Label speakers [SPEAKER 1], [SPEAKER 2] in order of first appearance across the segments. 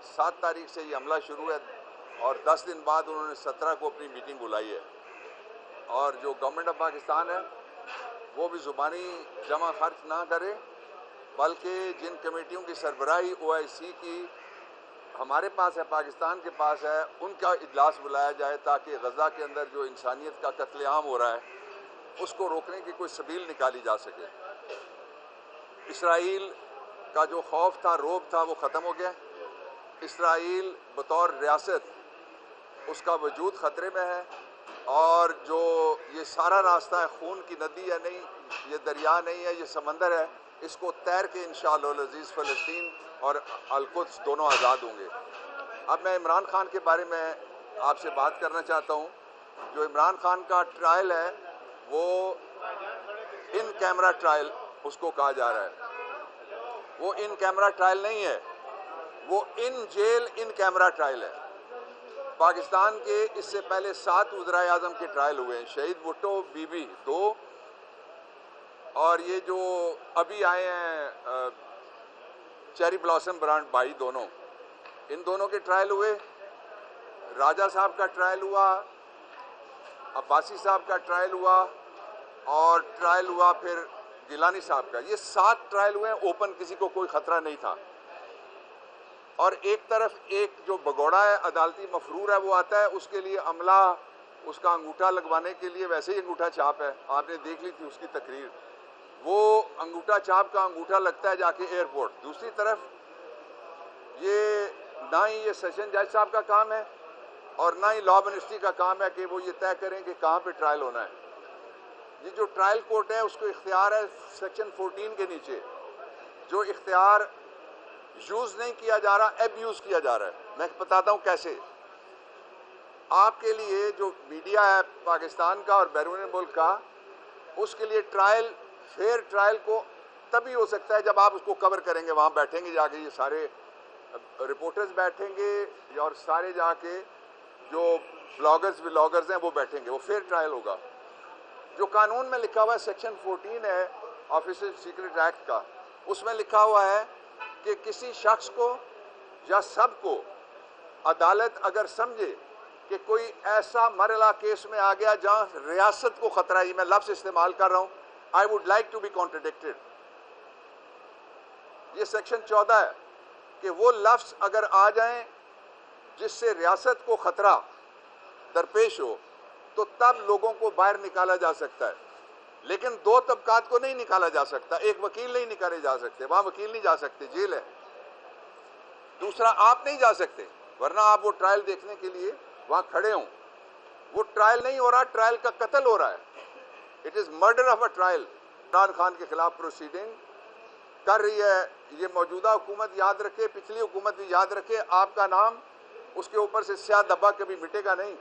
[SPEAKER 1] 7 تاریخ سے یہ عملہ شروع ہے اور 10 دن بعد انہوں نے 17 کو اپنی میٹنگ بلائی ہے. اور جو گورنمنٹ آف پاکستان ہے وہ بھی زبانی جمع خرچ نہ کرے، بلکہ جن کمیٹیوں کی سربراہی OIC کی ہمارے پاس ہے، پاکستان کے پاس ہے، ان کا اجلاس بلایا جائے تاکہ غزہ کے اندر جو انسانیت کا قتل عام ہو رہا ہے اس کو روکنے کی کوئی سبیل نکالی جا سکے. اسرائیل کا جو خوف تھا، روب تھا، وہ ختم ہو گیا. اسرائیل بطور ریاست اس کا وجود خطرے میں ہے، اور جو یہ سارا راستہ ہے، خون کی ندی ہے نہیں، یہ دریا نہیں ہے، یہ سمندر ہے، اس کو تیر کے انشاءاللہ العزیز فلسطین اور القدس دونوں آزاد ہوں گے. اب میں عمران خان کے بارے میں آپ سے بات کرنا چاہتا ہوں. جو عمران خان کا ٹرائل ہے وہ ان کیمرہ ٹرائل اس کو کہا جا رہا ہے. وہ ان کیمرہ ٹرائل نہیں ہے، وہ in jail in camera trial ہے. پاکستان کے اس سے پہلے 7 وزرائے اعظم کے ٹرائل ہوئے ہیں، شہید بھٹو، بی بی 2، اور یہ جو ابھی آئے ہیں چیری بلاسم برانڈ بھائی دونوں، ان دونوں کے ٹرائل ہوئے. راجہ صاحب کا ٹرائل ہوا، عباسی صاحب کا ٹرائل ہوا، اور ٹرائل ہوا پھر گیلانی صاحب کا. یہ 7 ٹرائل ہوئے ہیں اوپن، کسی کو کوئی خطرہ نہیں تھا. اور ایک طرف ایک جو بگوڑا ہے، عدالتی مفرور ہے، وہ آتا ہے، اس کے لیے عملہ اس کا انگوٹھا لگوانے کے لیے ویسے ہی انگوٹھا چھاپ ہے، آپ نے دیکھ لی تھی اس کی تقریر. وہ انگوٹھا چھاپ کا انگوٹھا لگتا ہے جا کے ایئرپورٹ. دوسری طرف یہ نہ ہی یہ سیشن جج صاحب کا کام ہے اور نہ ہی لا منسٹری کا کام ہے کہ وہ یہ طے کریں کہ کہاں پہ ٹرائل ہونا ہے. یہ جو ٹرائل کورٹ ہے اس کو اختیار ہے سیکشن 14 کے نیچے. جو اختیار یوز نہیں کیا جا رہا، ایبیوز کیا جا رہا ہے. میں بتاتا ہوں کیسے. آپ کے لیے جو میڈیا ہے پاکستان کا اور بیرون ملک کا، اس کے لیے ٹرائل، فیئر ٹرائل کو تبھی ہو سکتا ہے جب آپ اس کو کور کریں گے. وہاں بیٹھیں گے جا کے، یہ سارے رپورٹرز بیٹھیں گے اور سارے جا کے جو بلاگرز ہیں وہ بیٹھیں گے. وہ فیئر ٹرائل ہوگا. جو قانون میں لکھا ہوا ہے سیکشن 14 ہے آفیسر سیکرٹ ایکٹ کا، اس میں لکھا ہوا ہے کہ کسی شخص کو یا سب کو عدالت اگر سمجھے کہ کوئی ایسا مرحلہ کیس میں آ گیا جہاں ریاست کو خطرہ ہے، یہ میں لفظ استعمال کر رہا ہوں، I would like to be contradicted. یہ سیکشن 14 ہے کہ وہ لفظ اگر آ جائیں جس سے ریاست کو خطرہ درپیش ہو تو تب لوگوں کو باہر نکالا جا سکتا ہے. لیکن 2 طبقات کو نہیں نکالا جا سکتا. ایک وکیل نہیں نکالے جا سکتے، وہاں وکیل نہیں جا سکتے، جیل ہے. دوسرا آپ نہیں جا سکتے، ورنہ آپ وہ ٹرائل دیکھنے کے لیے وہاں کھڑے ہوں. وہ ٹرائل نہیں ہو رہا، ٹرائل کا قتل ہو رہا ہے. It is murder of a trial. Imran Khan کے خلاف پروسیڈنگ کر رہی ہے یہ موجودہ حکومت. یاد رکھے، پچھلی حکومت بھی یاد رکھے، آپ کا نام اس کے اوپر سے سیاہ دبا کبھی مٹے گا نہیں.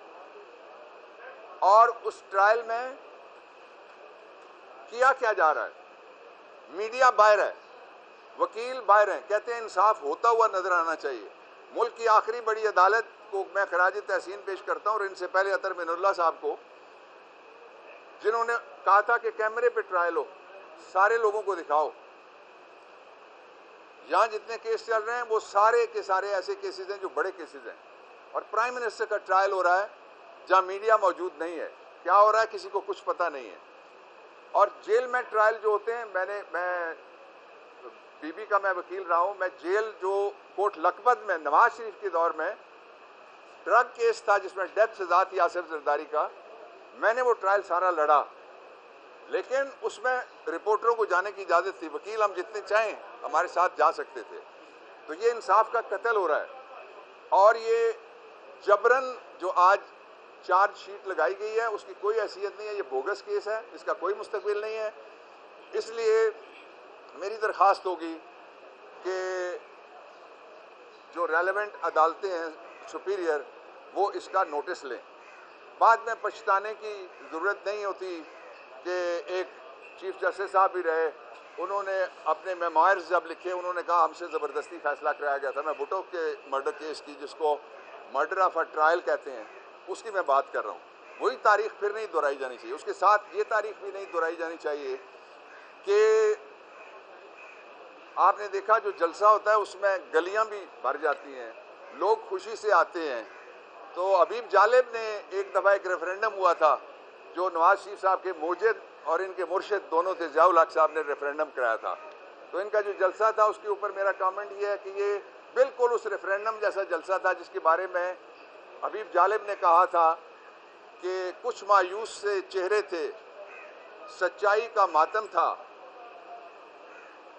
[SPEAKER 1] اور اس ٹرائل میں کیا جا رہا ہے، میڈیا باہر ہے، وکیل باہر ہیں، کہتے ہیں انصاف ہوتا ہوا نظر آنا چاہیے. ملک کی آخری بڑی عدالت کو میں خراج تحسین پیش کرتا ہوں، اور ان سے پہلے عطر من اللہ صاحب کو، جنہوں نے کہا تھا کہ کیمرے پہ ٹرائل ہو، سارے لوگوں کو دکھاؤ. یہاں جتنے کیس چل رہے ہیں وہ سارے کے سارے ایسے کیسز ہیں جو بڑے کیسز ہیں. اور پرائم منسٹر کا ٹرائل ہو رہا ہے جہاں میڈیا موجود نہیں ہے. کیا ہو رہا ہے کسی کو کچھ پتہ نہیں ہے. اور جیل میں ٹرائل جو ہوتے ہیں، میں بی بی کا میں وکیل رہا ہوں. میں جیل جو کوٹ لکھپت میں نواز شریف کے دور میں ڈرگ کیس تھا جس میں ڈیتھ سزا تھی آصف زرداری کا، میں نے وہ ٹرائل سارا لڑا. لیکن اس میں رپورٹروں کو جانے کی اجازت تھی، وکیل ہم جتنے چاہیں ہمارے ساتھ جا سکتے تھے. تو یہ انصاف کا قتل ہو رہا ہے. اور یہ جبرن جو آج چارج شیٹ لگائی گئی ہے اس کی کوئی حیثیت نہیں ہے. یہ بوگس کیس ہے، اس کا کوئی مستقبل نہیں ہے. اس لیے میری درخواست ہوگی کہ جو ریلیونٹ عدالتیں ہیں سپیریئر، وہ اس کا نوٹس لیں. بعد میں پچھتانے کی ضرورت نہیں ہوتی کہ ایک چیف جسٹس صاحب بھی رہے، انہوں نے اپنے میموائرز جب لکھے انہوں نے کہا ہم سے زبردستی فیصلہ کرایا گیا تھا. میں بھٹو کے مرڈر کیس کی، جس کو مرڈر آف اے ٹرائل کہتے ہیں، اس کی میں بات کر رہا ہوں. وہی تاریخ پھر نہیں دہرائی جانی چاہیے. اس کے ساتھ یہ تاریخ بھی نہیں دہرائی جانی چاہیے کہ آپ نے دیکھا جو جلسہ ہوتا ہے اس میں گلیاں بھی بھر جاتی ہیں، لوگ خوشی سے آتے ہیں. تو حبیب جالب نے ایک دفعہ ایک ریفرینڈم ہوا تھا جو نواز شریف صاحب کے موجد اور ان کے مرشد دونوں تھے, ضیاء الحق صاحب نے ریفرینڈم کرایا تھا. تو ان کا جو جلسہ تھا اس کے اوپر میرا کامنٹ یہ ہے کہ یہ بالکل اس ریفرینڈم جیسا جلسہ تھا جس کے بارے میں حبیب جالب نے کہا تھا کہ کچھ مایوس سے چہرے تھے, سچائی کا ماتم تھا.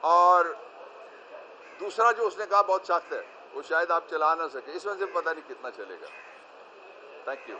[SPEAKER 1] اور دوسرا جو اس نے کہا بہت سخت ہے, وہ شاید آپ چلا نہ سکے, اس وجہ سے پتہ نہیں کتنا چلے گا. Thank you.